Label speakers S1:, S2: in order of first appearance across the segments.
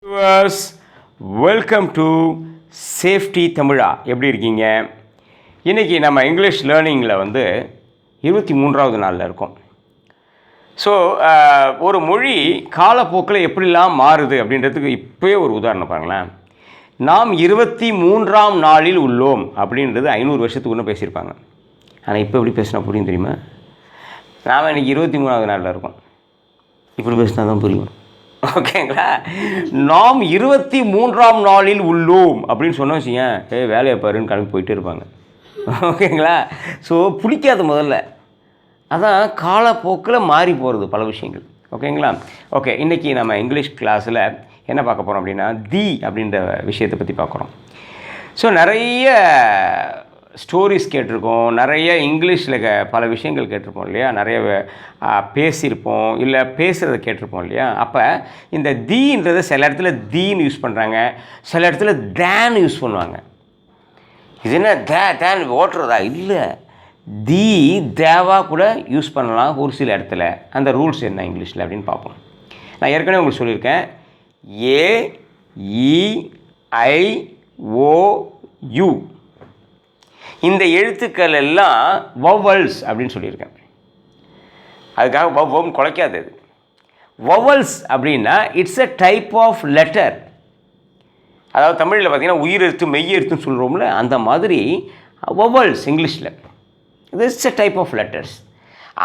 S1: Viewers, welcome to safety தமிழா. எப்படி இருக்கீங்க? இன்றைக்கி நம்ம இங்கிலீஷ் லேர்னிங்கில் 23வது நாளில் இருக்கோம். ஸோ ஒரு மொழி காலப்போக்கில் எப்படிலாம் மாறுது அப்படின்றதுக்கு இப்போயே ஒரு உதாரணம் பாருங்களேன். நாம் 23ஆம் நாளில் உள்ளோம் அப்படின்றது 500 வருஷத்துக்கு ஒன்று பேசியிருப்பாங்க. ஆனால் இப்போ எப்படி பேசினா புரியும் தெரியுமா? நாம் இன்றைக்கி 23வது நாளில் இருக்கோம். இப்படி பேசினா தான் புரியும். ஓகேங்களா? நாம் 23ஆம் நாளில் உள்ளோம் அப்படின்னு சொன்னோம் வச்சுங்க, வேலையை பாருன்னு கிளம்பி போயிட்டே இருப்பாங்க. ஓகேங்களா? ஸோ பிடிக்காது முதல்ல. அதான் காலப்போக்கில் மாறி போகிறது பல விஷயங்கள். ஓகேங்களா? ஓகே, இன்றைக்கி நம்ம இங்கிலீஷ் கிளாஸில் என்ன பார்க்க போகிறோம் அப்படின்னா, தி அப்படின்ற விஷயத்தை பற்றி பார்க்குறோம். ஸோ நிறைய ஸ்டோரிஸ் கேட்டிருக்கோம், நிறைய இங்கிலீஷில் பல விஷயங்கள் கேட்டிருப்போம் இல்லையா? நிறைய பேசியிருப்போம், இல்லை பேசுகிறத கேட்டிருப்போம் இல்லையா? அப்போ இந்த தீன்றதை சில இடத்துல தீன்னு யூஸ் பண்ணுறாங்க, சில இடத்துல தேன்னு யூஸ் பண்ணுவாங்க. இது என்ன தேன் ஓட்டுறதா? இல்லை, தி தேவாக கூட யூஸ் பண்ணலாம் ஒரு சில இடத்துல. அந்த ரூல்ஸ் என்ன இங்கிலீஷில் அப்படின்னு பார்ப்போம். நான் ஏற்கனவே உங்களுக்கு சொல்லியிருக்கேன், AEIOU இந்த எழுத்துக்கள் எல்லாம் வவல்ஸ் அப்படின்னு சொல்லியிருக்கேன். அதுக்காக வவ்வும் குலைக்காது. அது வவல்ஸ் அப்படின்னா it's a type of letter. அதாவது தமிழில் பார்த்திங்கன்னா உயிரெழுத்து மெய்யெழுத்துன்னு சொல்கிறோம்ல, அந்த மாதிரி வவல்ஸ் இங்கிலீஷில். It's a type of letters.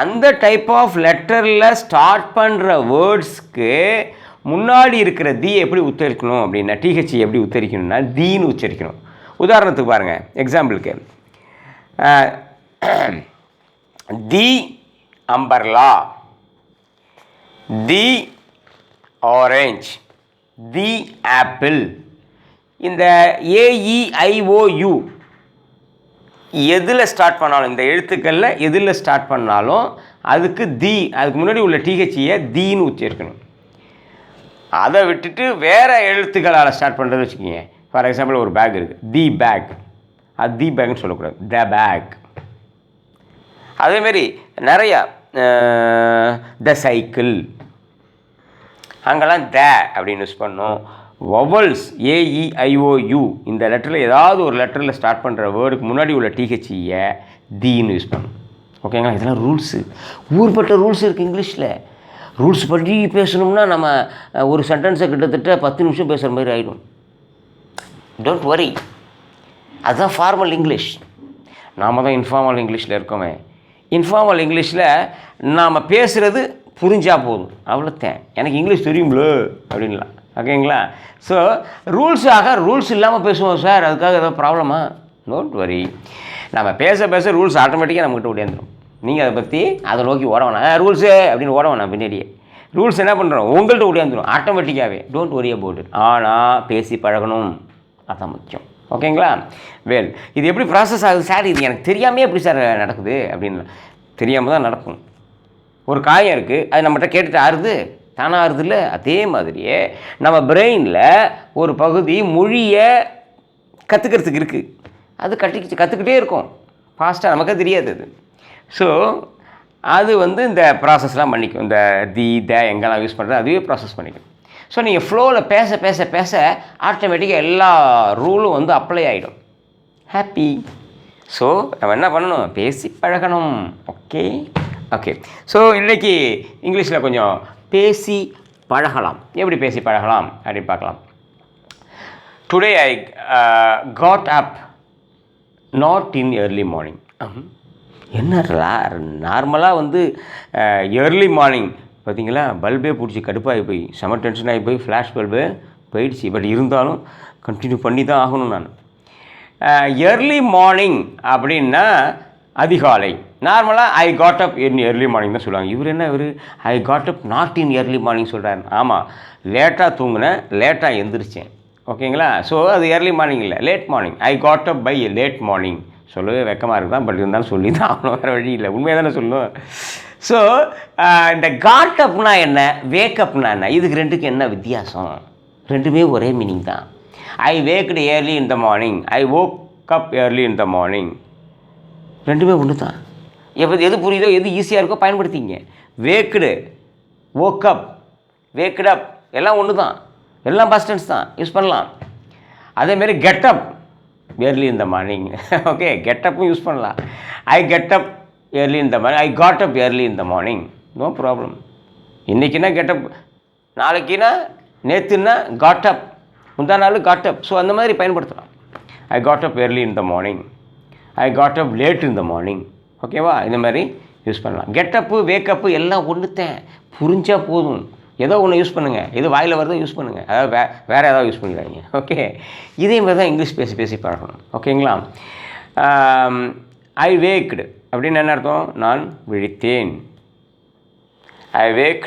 S1: அந்த டைப் ஆஃப் லெட்டரில் ஸ்டார்ட் பண்ணுற வேர்ட்ஸ்க்கு முன்னாடி இருக்கிற தி எப்படி உச்சரிக்கணும் அப்படின்னா, டிஹெச் எப்படி உச்சரிக்கணும்னா தீன்னு உச்சரிக்கணும். உதாரணத்துக்கு பாருங்கள், எக்ஸாம்பிளுக்கு the umbrella, the orange, the apple. இந்த AEIOU எதில் ஸ்டார்ட் பண்ணாலும், இந்த எழுத்துக்களில் எதில் ஸ்டார்ட் பண்ணாலும் அதுக்கு தி, அதுக்கு முன்னாடி உள்ள டிஹெச்சியை தீன்னு உச்சரிக்கணும். அதை விட்டுட்டு வேறு எழுத்துக்களால் ஸ்டார்ட் பண்ணுறது வச்சுக்கோங்க. ஃபார் எக்ஸாம்பிள் ஒரு பேக் இருக்குது, தி பேக், அது தி பேக்னு சொல்லக்கூடாது, த பேக். அதேமாரி நிறையா த சைக்கிள், அங்கெல்லாம் த அப்படின்னு யூஸ் பண்ணோம். வவல்ஸ் AEIOU இந்த லெட்டரில் ஏதாவது ஒரு லெட்டரில் ஸ்டார்ட் பண்ணுற வேர்டுக்கு முன்னாடி உள்ள டிஹெச்சியை தீன்னு யூஸ் பண்ணணும். ஓகேங்களா? இதெல்லாம் ரூல்ஸு, ஊர்பட்ட ரூல்ஸ் இருக்குது இங்கிலீஷில். ரூல்ஸ் பற்றி பேசணும்னா நம்ம ஒரு சென்டென்ஸை கிட்டத்தட்ட 10 நிமிஷம் பேசுகிற மாதிரி ஆகிடும். டோன்ட் வரி, அதுதான் ஃபார்மல் இங்கிலீஷ். நாம் தான் இன்ஃபார்மல் இங்கிலீஷில் இருக்கோமே. இன்ஃபார்மல் இங்கிலீஷில் நாம் பேசுகிறது புரிஞ்சால் போதும், அவ்வளோத்தான். எனக்கு இங்கிலீஷ் தெரியும்ல அப்படின்லாம். ஓகேங்களா? ஸோ ரூல்ஸ் இல்லாமல் பேசுவோம் சார், அதுக்காக ஏதாவது ப்ராப்ளமா? டோன்ட் வரி, நம்ம பேச ரூல்ஸ் ஆட்டோமேட்டிக்காக நம்மகிட்ட ஓடியாந்துடும். நீங்கள் அதை பற்றி அதை நோக்கி ஓட வேணாம், ரூல்ஸு அப்படின்னு ஓட வேணாம். பின்னாடியே ரூல்ஸ் என்ன பண்ணுறோம், உங்கள்கிட்ட ஓடியாந்துடும் ஆட்டோமேட்டிக்காகவே. Don't worry about it. ஆனால் பேசி பழகணும், அதுதான் முக்கியம். ஓகேங்களா? இது எப்படி ப்ராசஸ் ஆகுது சார்? இது எனக்கு தெரியாமே எப்படி சார் நடக்குது அப்படின்னு. தெரியாமல் தான் நடக்கும். ஒரு காயம் இருக்குது, அது நம்மகிட்ட கேட்டுட்டு ஆறுது, தானாக ஆறுது இல்லை? அதே மாதிரியே நம்ம பிரெயினில் ஒரு பகுதி மொழியை கற்றுக்கிறதுக்கு இருக்குது. அது கற்றுக்கிட்டே இருக்கும் ஃபாஸ்ட்டாக, நமக்கு தெரியாது அது. ஸோ அது இந்த ப்ராசஸ்லாம் பண்ணிக்கும். இந்த தி த எங்கெல்லாம் யூஸ் பண்ணுறது அதுவே ப்ராசஸ் பண்ணிக்கும். ஸோ நீங்கள் ஃப்ளோவில் பேச ஆட்டோமேட்டிக்காக எல்லா ரூலும் அப்ளை ஆகிடும். ஹாப்பி. ஸோ நம்ம என்ன பண்ணணும், பேசி பழகணும். ஓகே. ஸோ இன்றைக்கி இங்கிலீஷில் கொஞ்சம் பேசி பழகலாம். எப்படி பேசி பழகலாம் அப்படின்னு பார்க்கலாம். Today I got up not in early morning. என்ன நார்மலாக ஏர்லி மார்னிங் பார்த்தீங்களா, பல்பே பிடிச்சி கடுப்பாகி போய் செம டென்ஷன் ஆகி போய் ஃப்ளாஷ் பல்பு போயிடுச்சு. பட் இருந்தாலும் கண்டினியூ பண்ணி தான் ஆகணும் நான். ஏர்லி மார்னிங் அப்படின்னா அதிகாலை. நார்மலாக I got up in early morning தான் சொல்லுவாங்க. இவர் I got up not in early morning சொல்கிறாரு. ஆமாம், லேட்டாக தூங்கினேன், லேட்டாக எழுந்திரிச்சேன். ஓகேங்களா? ஸோ அது ஏர்லி மார்னிங் இல்லை, late morning. I got up by late morning. சொல்லவே வெக்கமாக இருக்குதான், பட் இருந்தாலும் சொல்லி தான் ஆகணும், வேறு வழி இல்லை. உண்மையாக தானே சொல்லணும். ஸோ இந்த காட் அப்னா என்ன, வேக்கப்னா என்ன, இதுக்கு ரெண்டுக்கு என்ன வித்தியாசம்? ரெண்டுமே ஒரே மீனிங் தான். I waked early in the morning, I woke up early in the morning. ரெண்டுமே ஒன்று தான். எது புரியுதோ, எது ஈஸியாக இருக்கோ பயன்படுத்திங்க. வேக்டு, வோக்கப், வேக்டப் எல்லாம் ஒன்று தான். எல்லாம் பாஸ்ட் டென்ஸ் தான், யூஸ் பண்ணலாம். அதேமாரி get up early in the morning. Okay, கெட்டப்பும் யூஸ் பண்ணலாம். I get up early in the morning, I got up early in the morning, no problem. இன்றைக்கினா கெட்டப், நாளைக்குனா நேற்றுன்னா காட் அப், முந்தா நாள் காட் அப். ஸோ அந்த மாதிரி பயன்படுத்தலாம். I got up early in the morning, I got up late in the morning. ஓகேவா, இந்த மாதிரி யூஸ் பண்ணலாம். கெட்டப்பு வேக்கப்பு எல்லாம் ஒன்றுத்தேன், புரிஞ்சால் போதும். ஏதோ ஒன்று யூஸ் பண்ணுங்கள், எது வாயில் வருதோ யூஸ் பண்ணுங்கள், அதாவது வேறு ஏதாவது யூஸ் பண்ணிடுறாங்க. ஓகே, இதே மாதிரி தான் இங்கிலீஷ் பேசி பழகணும். ஓகேங்களா. ஐ வேக்டு அப்படின்னு என்ன அர்த்தம்? நான் விழித்தேன். ஐ வேக்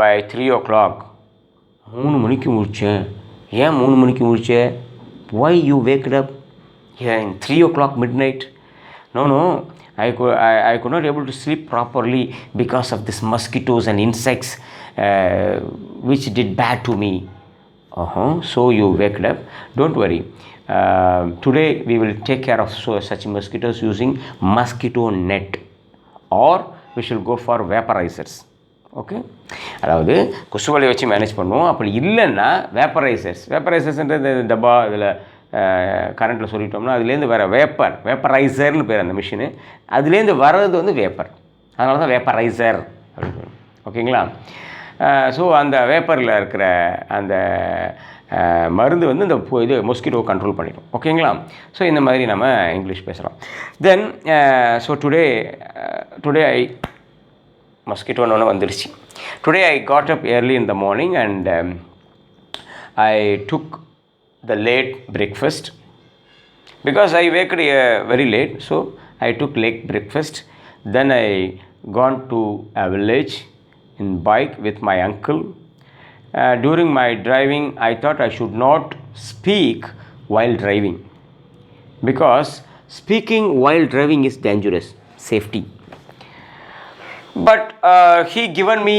S1: பை 3 o'clock, 3 மணிக்கு முடித்தேன். ஏன் 3 மணிக்கு முடித்தேன்? why you waked up in 3 o'clock midnight? No, I could not able to sleep properly because of this mosquitoes and insects which did bad to me. So you waked up. Don't worry. Today we will take care of such mosquitoes using mosquito net, or we should go for vaporizers. Okay, அதாவது கொசுவலை வச்சு manage பண்ணுவோம். அப்படி இல்லைன்னா வேப்பரைசர்ஸ்ன்றது டப்பா இதில் கரண்ட்டில் சொல்லிட்டோம்னா அதுலேருந்து வர வேப்பரைசர்னு பேர் அந்த மிஷினு. அதுலேருந்து வர்றது வந்து வேப்பர், அதனால தான் வேப்பரைசர் அப்படின்னு. ஓகேங்களா. ஸோ அந்த வேப்பரில் இருக்கிற அந்த மருந்து வந்து இந்த இது மொஸ்கிட்டோ கண்ட்ரோல் பண்ணிடும். ஓகேங்களா. ஸோ இந்த மாதிரி நம்ம இங்கிலீஷ் பேசலாம். தென் ஸோ டுடே ஐ மஸ்கிட்டோன்னு ஒன்று வந்துடுச்சு. Today I got up early in the morning and I took the late breakfast because I waked very late, so I took late breakfast. Then I gone to a village in bike with my uncle. During my driving I thought I should not speak while driving because speaking while driving is dangerous, safety. But he given me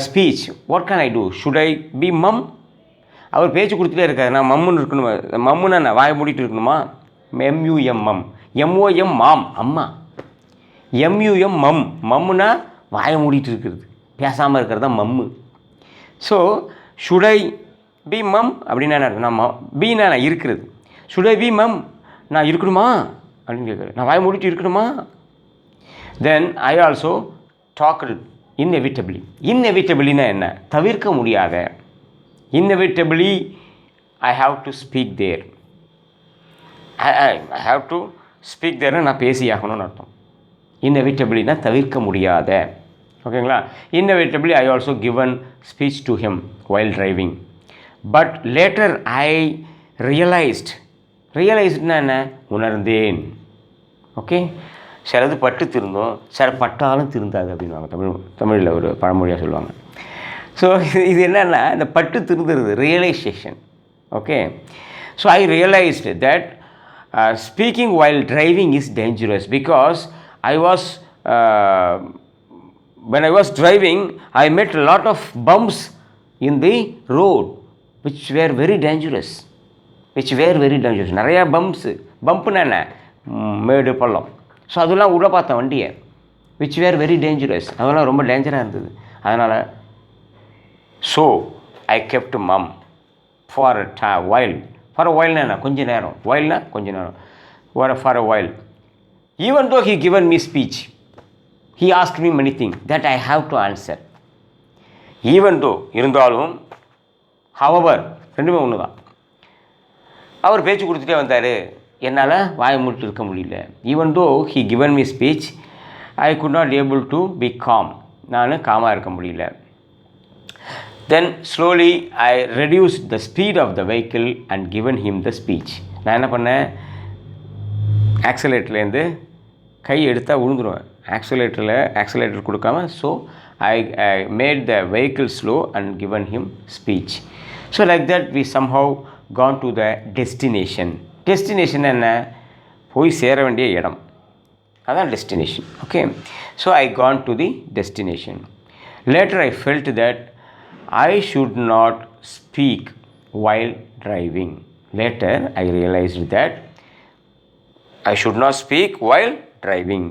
S1: speech. What can I do? Should I be mum? அவர் பேச்சு கொடுத்துட்டே இருக்காரு, நான் மம்முன்னு இருக்கணுமா? மம்முன்னா நான் வாயை மூடிட்டு இருக்கணுமா? MUM மம், MOM மாம் அம்மா, MUM மம், மம்முன்னா வாயை மூடிட்டு இருக்கிறது, பேசாமல் இருக்கிறது தான் மம்மு. ஸோ ஷுட் ஐ பி மம் அப்படின்னா நான் பீனா நான் இருக்கிறது. ஷுட் ஐ பி மம், நான் இருக்கணுமா அப்படின்னு கேட்குறேன், நான் வாயை மூடிட்டு இருக்கணுமா? தென் ஐ ஆல்சோ டாக்டு இன்எவிட்டபிளி. இன்எவிட்டபிளின்னா என்ன? தவிர்க்க முடியாத. Inevitably I have to speak there. I have to speak தேர்னு நான் பேசி ஆகணும்னு அர்த்தம். இன்எவிட்டபிளினா தவிர்க்க முடியாத. ஓகேங்களா. Inevitably I also given speech to him while driving. But later I ரியலைஸ்ட்னா என்ன? உணர்ந்தேன். ஓகே, சிலது பட்டு திருந்தோம், சில பட்டாலும் திருந்தாது அப்படின்வாங்க. தமிழில் ஒரு பழமொழியாக சொல்லுவாங்க. ஸோ இது என்னென்னா இந்த பட்டு திருந்துறது realisation. Okay, so I realised that speaking while driving is dangerous because when I was driving I met a lot of bumps in the road which were very dangerous. நிறையா பம்ப்னா என்ன? மேடு பள்ளம். ஸோ அதெல்லாம் உள்ள பார்த்தேன் வண்டியை, விச் வேர் வெரி டேஞ்சரஸ், அதெல்லாம் ரொம்ப டேஞ்சராக இருந்தது. அதனால் so I kept mum for a while. For a வைல்னா என்ன? கொஞ்ச நேரம். வைல்னா கொஞ்ச நேரம். For a while. Even though he given me speech, he ask me many thing that I have to answer. Even though இருந்தாலும், ஹவவர் ரெண்டுமே ஒன்று தான். அவர் பேச்சு கொடுத்துட்டே வந்தார், என்னால் வாயை மூடிட்டு இருக்க முடியல. Even though he given me speech I could not able to be calm, நான் காமாக இருக்க முடியல. Then slowly I reduce the speed of the vehicle and given him the speech. நான் என்ன பண்ணேன்? ஆக்சலேட்டர்லேருந்து கை எடுத்தால் விழுந்துருவேன். ஆக்சலேட்டர் கொடுக்காம. So I made the vehicle slow and given him speech. So like that we somehow gone to the destination. Destination என்ன? போய் சேர வேண்டிய இடம், அதான் destination. Okay, so I gone to the destination. Later I felt that I should not speak while driving. Later I realised that I should not speak while driving.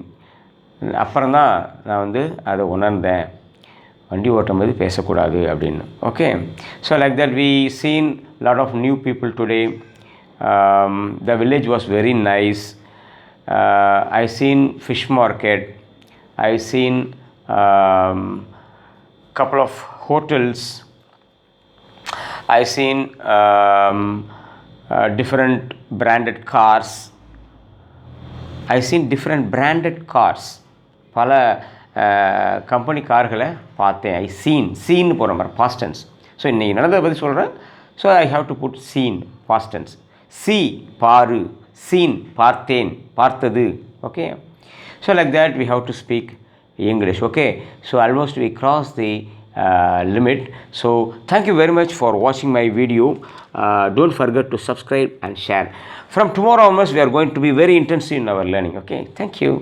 S1: அப்புறம்தான் நான் அதை உணர்ந்தேன். வண்டி ஓட்டும் போது பேசக்கூடாது அப்படின்னு. Okay, so like that we seen lot of new people today. The village was very nice. I seen fish market. I seen couple of hotels. I seen different branded cars. I seen different branded cars. பல company கார்களை பார்த்தேன். I seen போகிற மாதிரி past tense. So இன்றைக்கி நடந்ததை பற்றி சொல்கிறேன். So I have to put seen past tense. See பாரு, சீன் பார்த்தேன், பார்த்தது. Okay, so like that we have to speak English. Okay, so almost we crossed the limit. So thank you very much for watching my video. Don't forget to subscribe and share. From tomorrow onwards we are going to be very intensive in our learning. Okay, thank you.